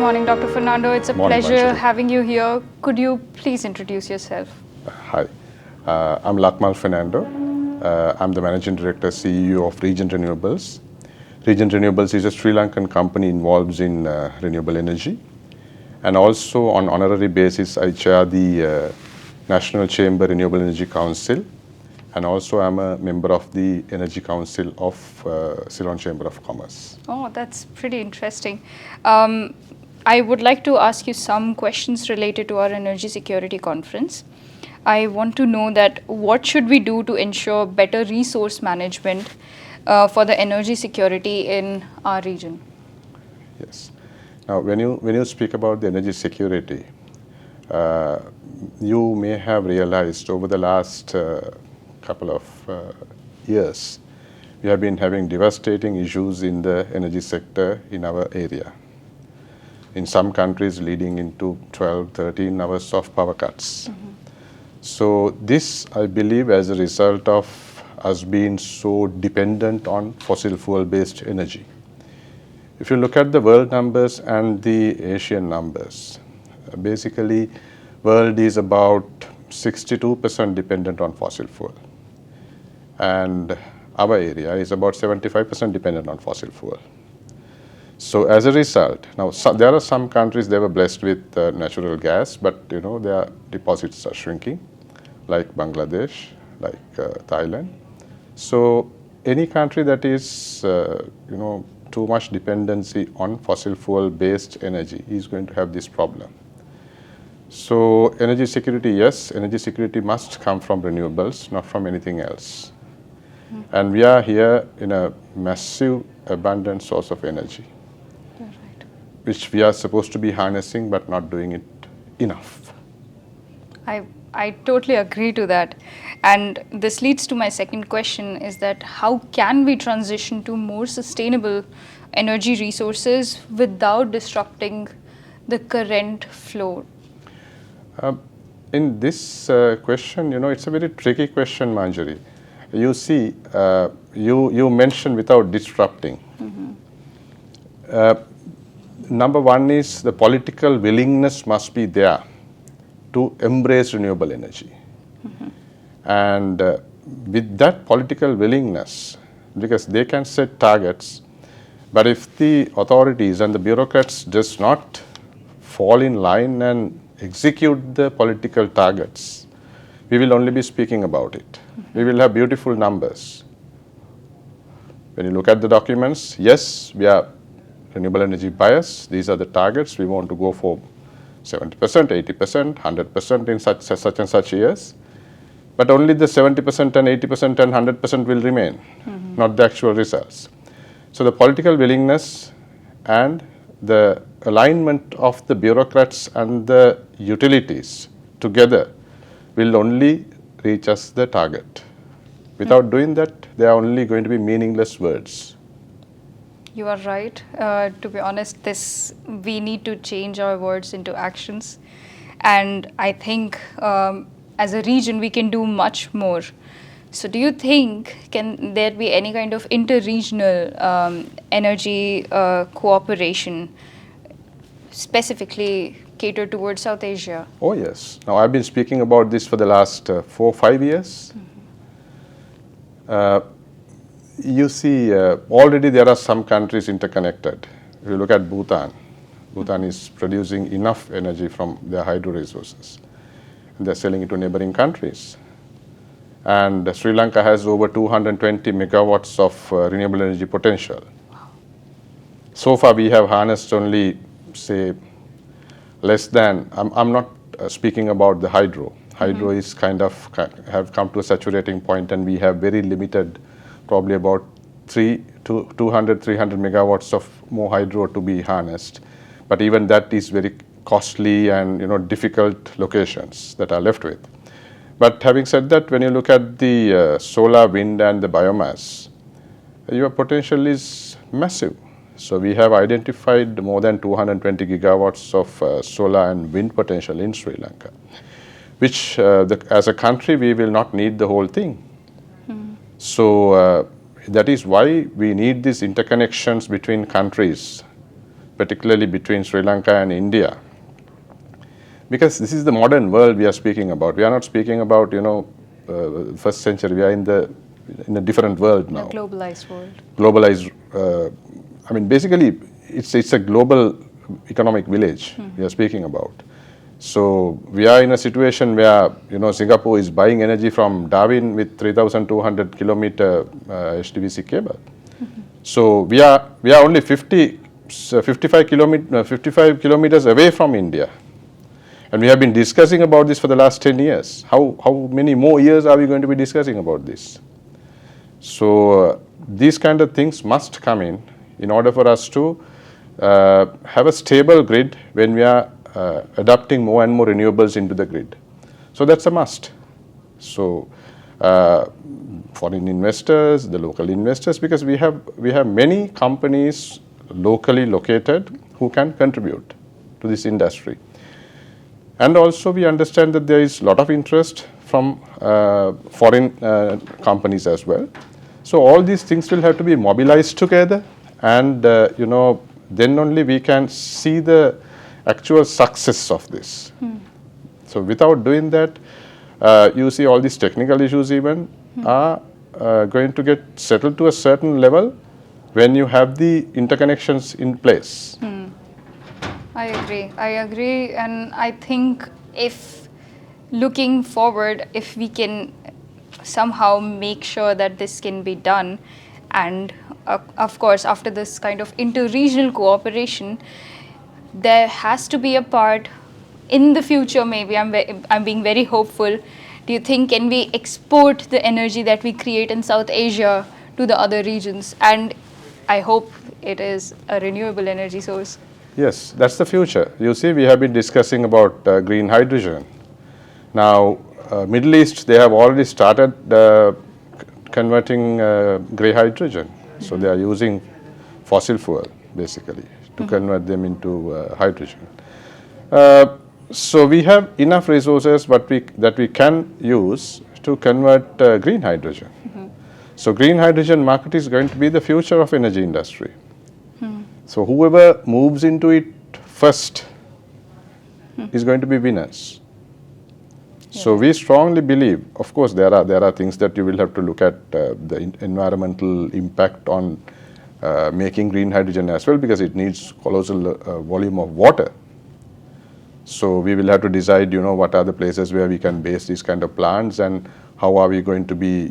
morning, Dr. Fernando. It's a pleasure having you here. Could you please introduce yourself? Hi, I'm Lakmal Fernando. I'm the Managing Director, CEO of Regent Renewables. Regent Renewables is a Sri Lankan company involved in renewable energy. And also on honorary basis, I chair the National Chamber Renewable Energy Council. And also I'm a member of the Energy Council of Ceylon Chamber of Commerce. Oh, that's pretty interesting. I would like to ask you some questions related to our energy security conference. I want to know that what should we do to ensure better resource management for the energy security in our region? Yes. Now, when you speak about the energy security, you may have realized over the last couple of years, we have been having devastating issues in the energy sector in our area. In some countries leading into 12, 13 hours of power cuts. Mm-hmm. So this, I believe, as a result of us being so dependent on fossil fuel-based energy. If you look at the world numbers and the Asian numbers, basically, world is about 62% dependent on fossil fuel. And our area is about 75% dependent on fossil fuel. So as a result, now there are some countries they were blessed with natural gas, but their deposits are shrinking, like Bangladesh, like Thailand. So any country that is too much dependency on fossil fuel-based energy is going to have this problem. So energy security, yes, energy security must come from renewables, not from anything else. Mm-hmm. And we are here in a massive, abundant source of energy, right, which we are supposed to be harnessing, but not doing it enough. I totally agree to that. And this leads to my second question is that how can we transition to more sustainable energy resources without disrupting the current flow? In this question, it's a very tricky question, Manjari. You see, you mentioned without disrupting. Mm-hmm. Number one is the political willingness must be there to embrace renewable energy. Mm-hmm. And with that political willingness, because they can set targets, but if the authorities and the bureaucrats does not fall in line and execute the political targets, we will only be speaking about it. Mm-hmm. We will have beautiful numbers. When you look at the documents, yes, we are renewable energy bias. These are the targets. We want to go for 70%, 80%, 100% in such and such years. But only the 70% and 80% and 100% will remain, mm-hmm. not the actual results. So the political willingness and the alignment of the bureaucrats and the utilities together will only reach us the target. Without mm-hmm. doing that, they are only going to be meaningless words. You are right. To be honest, we need to change our words into actions. And I think as a region, we can do much more. So do you think, can there be any kind of inter-regional energy cooperation, specifically catered towards South Asia? Oh, yes. Now, I've been speaking about this for the last 4 or 5 years. Mm-hmm. You see, already there are some countries interconnected. If you look at Bhutan, Bhutan is producing enough energy from their hydro resources. And they're selling it to neighboring countries. And Sri Lanka has over 220 megawatts of renewable energy potential. Wow. So far, we have harnessed only, say, less than, I'm not speaking about the hydro. Hydro mm-hmm. is have come to a saturating point, and we have very limited, probably about 200, 300 megawatts of more hydro to be harnessed. But even that is very costly and difficult locations that are left with. But having said that, when you look at the solar, wind and the biomass, your potential is massive. So we have identified more than 220 gigawatts of solar and wind potential in Sri Lanka, which as a country we will not need the whole thing. Mm. So that is why we need these interconnections between countries particularly between Sri Lanka and India. Because this is the modern world we are speaking about. We are not speaking about, first century. We are in a different world now. A globalized world. Globalized. Basically, it's a global economic village we are speaking about. So we are in a situation where Singapore is buying energy from Darwin with 3,200 kilometer HVDC cable. So we are only 55 kilometers away from India. And we have been discussing about this for the last 10 years. How many more years are we going to be discussing about this? So these kind of things must come in order for us to have a stable grid when we are adapting more and more renewables into the grid. So that's a must. So foreign investors, the local investors, because we have many companies locally located who can contribute to this industry. And also we understand that there is a lot of interest from foreign companies as well. So all these things will have to be mobilized together, and then only we can see the actual success of this. So without doing that, you see all these technical issues even are going to get settled to a certain level when you have the interconnections in place. I agree, and I think if looking forward, if we can somehow make sure that this can be done, and of course after this kind of inter-regional cooperation, there has to be a part in the future, maybe I'm being very hopeful. Do you think can we export the energy that we create in South Asia to the other regions? And I hope it is a renewable energy source. Yes, that's the future. You see, we have been discussing about green hydrogen. Now, Middle East, they have already started converting grey hydrogen. So they are using fossil fuel, basically, to convert them into hydrogen. So we have enough resources that we can use to convert green hydrogen. So green hydrogen market is going to be the future of energy industry. So whoever moves into it first is going to be winners. So we strongly believe, of course, there are things that you will have to look at the environmental impact on making green hydrogen as well, because it needs colossal volume of water. So we will have to decide, what are the places where we can base these kind of plants, and how are we going to be,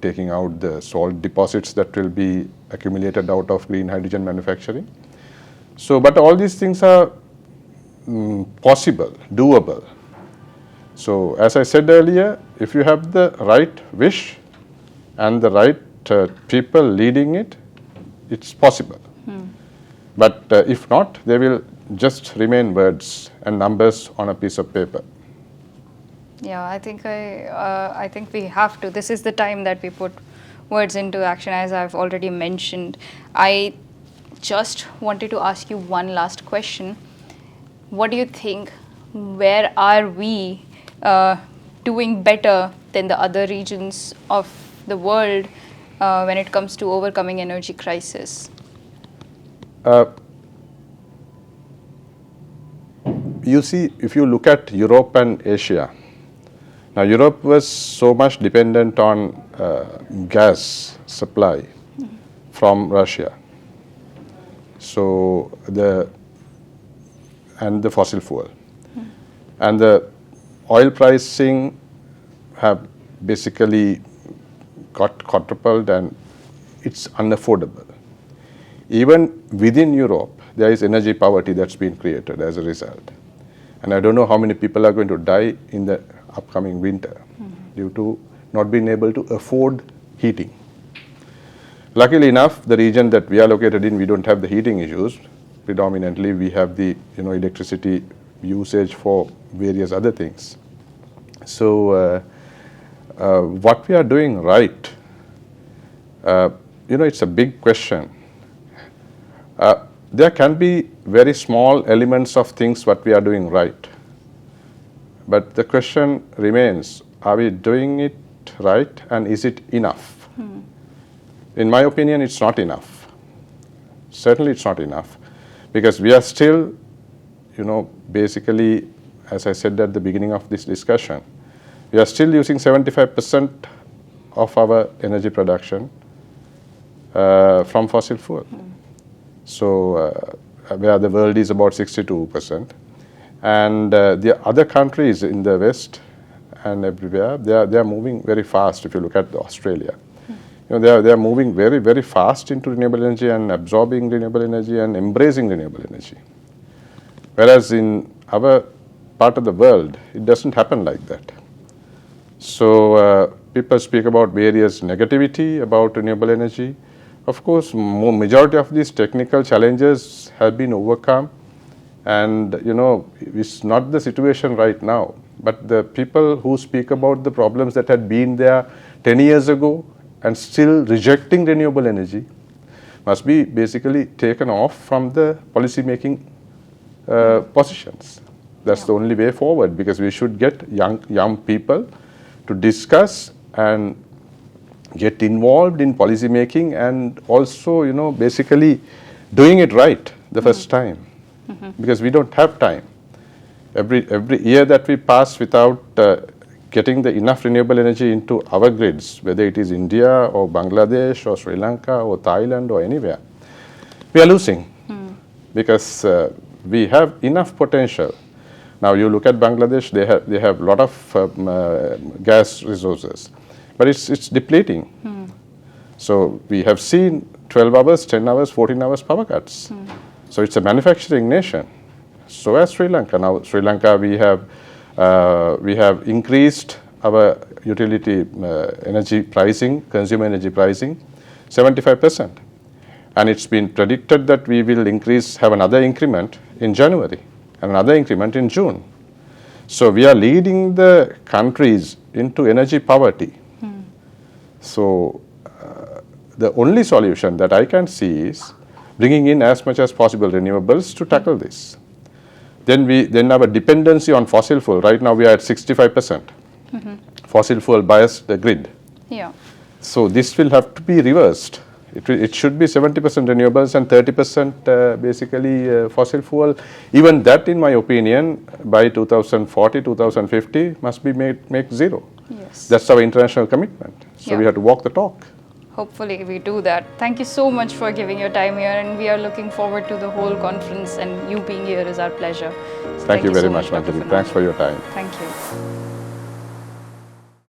taking out the salt deposits that will be accumulated out of green hydrogen manufacturing. So, but all these things are possible, doable. So, as I said earlier, if you have the right wish and the right people leading it, it's possible. But if not, they will just remain words and numbers on a piece of paper. Yeah, I think we have to. This is the time that we put words into action, as I've already mentioned. I just wanted to ask you one last question. What do you think? Where are we doing better than the other regions of the world when it comes to overcoming energy crisis? You see, if you look at Europe and Asia, now Europe was so much dependent on gas supply from Russia. So the fossil fuel. And the oil pricing have basically got quadrupled, and it's unaffordable. Even within Europe, there is energy poverty that's been created as a result. And I don't know how many people are going to die in the upcoming winter due to not being able to afford heating. Luckily enough, the region that we are located in, we don't have the heating issues. Predominantly, we have the electricity usage for various other things. So what we are doing right, it's a big question. There can be very small elements of things what we are doing right. But the question remains, are we doing it right, and is it enough? In my opinion, it's not enough. Certainly it's not enough. because we are still, basically, as I said at the beginning of this discussion, we are still using 75% of our energy production from fossil fuel. So, where the world is about 62%. And the other countries in the West and everywhere, they are moving very fast. If you look at Australia, they are moving very, very fast into renewable energy and absorbing renewable energy and embracing renewable energy. Whereas in our part of the world, it doesn't happen like that. So people speak about various negativity about renewable energy. Of course, majority of these technical challenges have been overcome, and it's not the situation right now. But the people who speak about the problems that had been there 10 years ago and still rejecting renewable energy must be basically taken off from the policy making positions. That's the only way forward, because we should get young people to discuss and get involved in policy making, and also basically doing it right the first time, because we don't have time. Every year that we pass without getting the enough renewable energy into our grids, whether it is India or Bangladesh or Sri Lanka or Thailand or anywhere, we are losing, because we have enough potential. Now you look at Bangladesh, they have a lot of gas resources, but it's depleting. So we have seen 12 hours, 10 hours, 14 hours power cuts. So it's a manufacturing nation. So as Sri Lanka. Now Sri Lanka, we have increased our utility energy pricing, consumer energy pricing, 75%. And it's been predicted that we will have another increment in January and another increment in June. So we are leading the countries into energy poverty. So the only solution that I can see is bringing in as much as possible renewables to tackle this. Then our dependency on fossil fuel, right now we are at 65% fossil fuel biased grid. Yeah. So this will have to be reversed. It should be 70% renewables and 30% basically fossil fuel. Even that, in my opinion, by 2040, 2050 must be make zero. Yes. That's our international commitment. So we have to walk the talk. Hopefully we do that. Thank you so much for giving your time here, and we are looking forward to the whole conference, and you being here is our pleasure. So Thank you very so much, Dr. Manjari. Fernando. Thanks for your time. Thank you.